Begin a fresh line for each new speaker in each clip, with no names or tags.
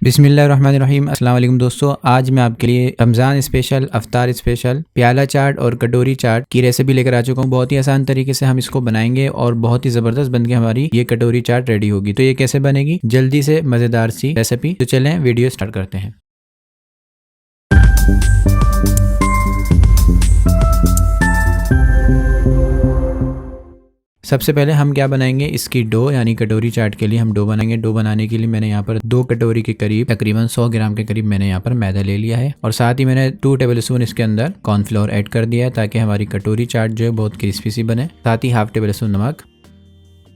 बिस्मिल्लाहिर्रहमानिर्रहीम। अस्सलाम वालेकुम दोस्तों, आज मैं आपके लिए रमज़ान स्पेशल, अफ्तार स्पेशल, प्याला चाट और कटोरी चाट की रेसिपी लेकर आ चुका हूँ। बहुत ही आसान तरीके से हम इसको बनाएंगे और बहुत ही ज़बरदस्त बनके हमारी ये कटोरी चाट रेडी होगी। तो ये कैसे बनेगी, जल्दी से मज़ेदार सी रेसिपी। तो चलें वीडियो स्टार्ट करते हैं। सबसे पहले हम क्या बनाएंगे, इसकी डो यानी कटोरी चाट के लिए हम डो बनाएंगे। डो बनाने के लिए मैंने यहाँ पर 2 कटोरी के करीब तकरीबन 100 ग्राम के करीब मैंने यहाँ पर मैदा ले लिया है और साथ ही मैंने 2 टेबल स्पून इसके अंदर कॉर्नफ्लोर ऐड कर दिया है ताकि हमारी कटोरी चाट जो है बहुत क्रिस्पी सी बने। साथ ही हाफ टेबल स्पून नमक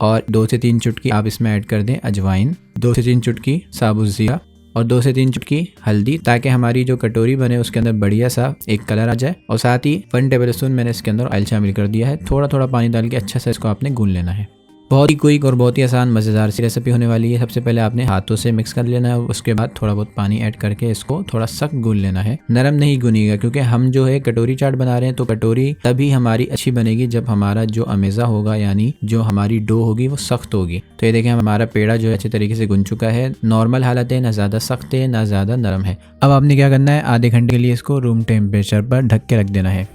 और 2 से 3 चुटकी आप इसमें ऐड कर दें अजवाइन, 2 से 3 चुटकी साबुत ज़ीरा और 2 से 3 चुटकी हल्दी, ताकि हमारी जो कटोरी बने उसके अंदर बढ़िया सा एक कलर आ जाए। और साथ ही 1 टेबल स्पून मैंने इसके अंदर ऑयल शामिल कर दिया है। थोड़ा थोड़ा पानी डाल के अच्छा से इसको आपने गूंद लेना है। बहुत ही क्विक और बहुत ही आसान मज़ेदार सी रेसिपी होने वाली है। सबसे पहले आपने हाथों से मिक्स कर लेना है, उसके बाद थोड़ा बहुत पानी ऐड करके इसको थोड़ा सख्त गूंद लेना है। नरम नहीं गूंदेगा, क्योंकि हम जो है कटोरी चाट बना रहे हैं तो कटोरी तभी हमारी अच्छी बनेगी जब हमारा जो अमेज़ा होगा यानी जो हमारी डो होगी वो सख्त होगी। तो ये देखें हमारा पेड़ा जो है अच्छे तरीके से गूंद चुका है। नॉर्मल हालत है, ना ज़्यादा सख्त है ना ज़्यादा नरम है। अब आपने क्या करना है, आधे घंटे के लिए इसको रूम टेम्परेचर पर ढक के रख देना है।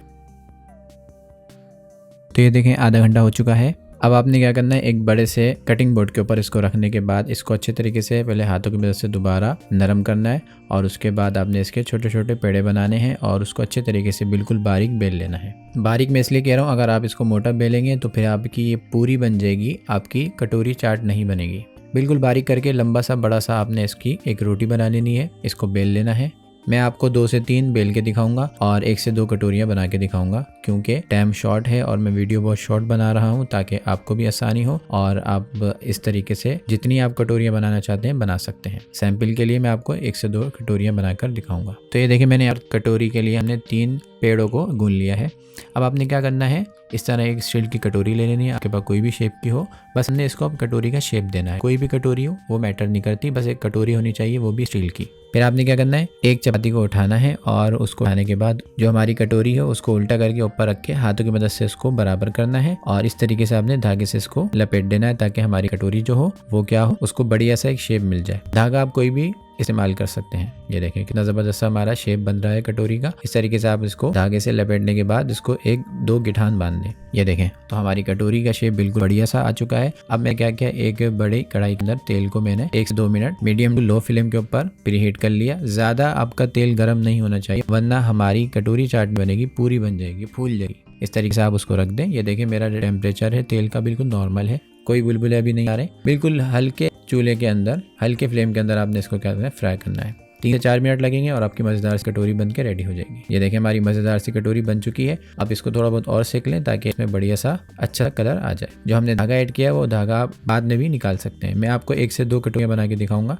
तो ये देखें आधा घंटा हो चुका है। अब आपने क्या करना है, एक बड़े से कटिंग बोर्ड के ऊपर इसको रखने के बाद इसको अच्छे तरीके से पहले हाथों की मदद से दोबारा नरम करना है और उसके बाद आपने इसके छोटे छोटे पेड़े बनाने हैं और उसको अच्छे तरीके से बिल्कुल बारीक बेल लेना है। बारीक मैं इसलिए कह रहा हूँ, अगर आप इसको मोटा बेलेंगे तो फिर आपकी ये पूरी बन जाएगी, आपकी कटोरी चाट नहीं बनेगी। बिल्कुल बारीक करके लंबा सा बड़ा सा आपने इसकी एक रोटी बना लेनी है, इसको बेल लेना है। मैं आपको 2 से 3 बेल के दिखाऊंगा और 1 से 2 कटोरियाँ बना के दिखाऊंगा, क्योंकि टाइम शॉर्ट है और मैं वीडियो बहुत शॉर्ट बना रहा हूं ताकि आपको भी आसानी हो और आप इस तरीके से जितनी आप कटोरियाँ बनाना चाहते हैं बना सकते हैं। सैंपल के लिए मैं आपको 1 से 2 कटोरियाँ बनाकर दिखाऊंगा। तो ये देखिए मैंने यार कटोरी के लिए हमने 3 पेड़ों को गूंद लिया है। अब आपने क्या करना है, इस तरह एक स्टील की कटोरी ले लेनी है, आपके पास कोई भी शेप की हो, बस हमने इसको अब कटोरी का शेप देना है। कोई भी कटोरी हो वो मैटर नहीं करती, बस एक कटोरी होनी चाहिए, वो भी स्टील की। फिर आपने क्या करना है, एक चपाती को उठाना है और उसको उठाने के बाद जो हमारी कटोरी है उसको उल्टा करके ऊपर रख के हाथों की मदद से इसको बराबर करना है और इस तरीके से आपने धागे से इसको लपेट देना है ताकि हमारी कटोरी जो हो वो क्या हो, उसको बढ़िया सा एक शेप मिल जाए। धागा आप कोई भी इस्तेमाल कर सकते हैं। ये देखें कितना ज़बरदस्त हमारा शेप बन रहा है कटोरी का। इस तरीके से आप इसको धागे से लपेटने के बाद इसको 1-2 गिठान बांध दें। ये देखें तो हमारी कटोरी का शेप बिल्कुल बढ़िया सा आ चुका है। अब मैं क्या किया, एक बड़ी कढ़ाई के अंदर तेल को मैंने 1 से 2 minute medium to low flame के ऊपर प्रीहीट कर लिया। ज़्यादा आपका तेल गर्म नहीं होना चाहिए, वरना हमारी कटोरी चाट बनेगी, पूरी बन जाएगी, फूल जाएगी। इस तरीके से आप उसको रख दें। ये देखें मेरा टेम्परेचर है तेल का बिल्कुल नॉर्मल है, कोई बुलबुले अभी नहीं आ रहे। बिल्कुल हल्के चूल्हे के अंदर, हल्के फ्लेम के अंदर आपने इसको क्या करना है, फ्राई करना है। 3 से 4 मिनट लगेंगे और आपकी मज़ेदार सी कटोरी बन के रेडी हो जाएगी। ये देखें हमारी मज़ेदार सी कटोरी बन चुकी है। अब इसको थोड़ा बहुत और सेक लें ताकि इसमें बढ़िया सा अच्छा कलर आ जाए। जो हमने धागा ऐड किया है वो धागा आप बाद में भी निकाल सकते हैं। मैं आपको 1 से 2 कटोरियाँ बना के दिखाऊंगा।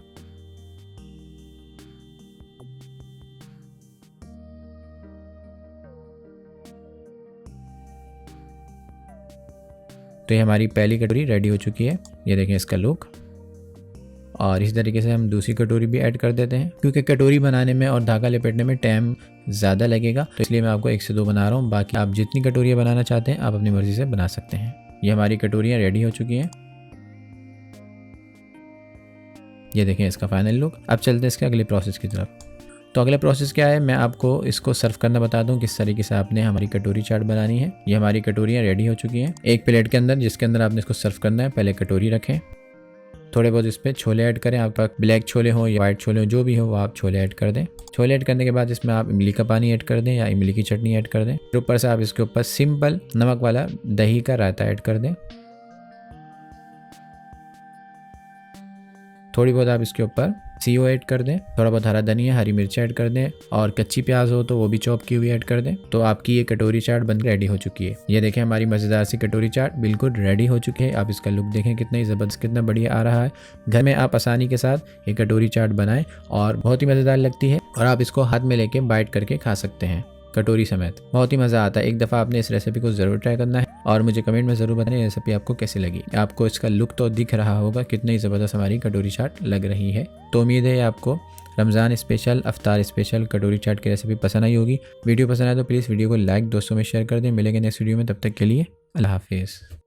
तो ये हमारी पहली कटोरी रेडी हो चुकी है। ये देखें इसका लुक। और इसी तरीके से हम दूसरी कटोरी भी ऐड कर देते हैं, क्योंकि कटोरी बनाने में और धागा लपेटने में टाइम ज़्यादा लगेगा, तो इसलिए मैं आपको 1 से 2 बना रहा हूँ। बाकी आप जितनी कटोरियाँ बनाना चाहते हैं आप अपनी मर्ज़ी से बना सकते हैं। ये हमारी कटोरियाँ रेडी हो चुकी हैं। ये देखें इसका फाइनल लुक। अब चलते हैं इसके अगले प्रोसेस की तरफ। तो अगला प्रोसेस क्या है, मैं आपको इसको सर्व करना बता दूं किस तरीके से आपने हमारी कटोरी चाट बनानी है। ये हमारी कटोरियाँ रेडी हो चुकी हैं। एक प्लेट के अंदर जिसके अंदर आपने इसको सर्व करना है, पहले कटोरी रखें, थोड़े बहुत इस पर छोले ऐड करें। आपका ब्लैक छोले हो या वाइट छोले हो, जो भी हो वो आप छोले ऐड कर दें। छोले ऐड करने के बाद इसमें आप इमली का पानी ऐड कर दें या इमली की चटनी ऐड कर दें। फिर ऊपर से आप इसके ऊपर सिंपल नमक वाला दही का रायता ऐड कर दें। थोड़ी बहुत आप इसके ऊपर सीओ ऐड कर दें, थोड़ा बहुत हरा धनिया, हरी मिर्च ऐड कर दें और कच्ची प्याज हो तो वो भी चॉप की हुई ऐड कर दें। तो आपकी ये कटोरी चाट बनकर रेडी हो चुकी है। ये देखें हमारी मज़ेदार सी कटोरी चाट बिल्कुल रेडी हो चुकी है। आप इसका लुक देखें कितना ही ज़बरदस्त, कितना बढ़िया आ रहा है। घर में आप आसानी के साथ ये कटोरी चाट बनाएं और बहुत ही मज़ेदार लगती है और आप इसको हाथ में लेके बाइट करके खा सकते हैं कटोरी समेत। बहुत ही मज़ा आता है। एक दफ़ा आपने इस रेसिपी को ज़रूर ट्राई करना है और मुझे कमेंट में ज़रूर बताएं रेसिपी आपको कैसी लगी। आपको इसका लुक तो दिख रहा होगा कितनी ज़बरदस्त हमारी कटोरी चाट लग रही है। तो उम्मीद है आपको रमज़ान स्पेशल, अफ्तार स्पेशल कटोरी चाट की रेसिपी पसंद आई होगी। वीडियो पसंद आए तो प्लीज़ वीडियो को लाइक, दोस्तों में शेयर कर दें। मिलेंगे नेक्स्ट वीडियो में, तब तक के लिए अल्लाह हाफिज़।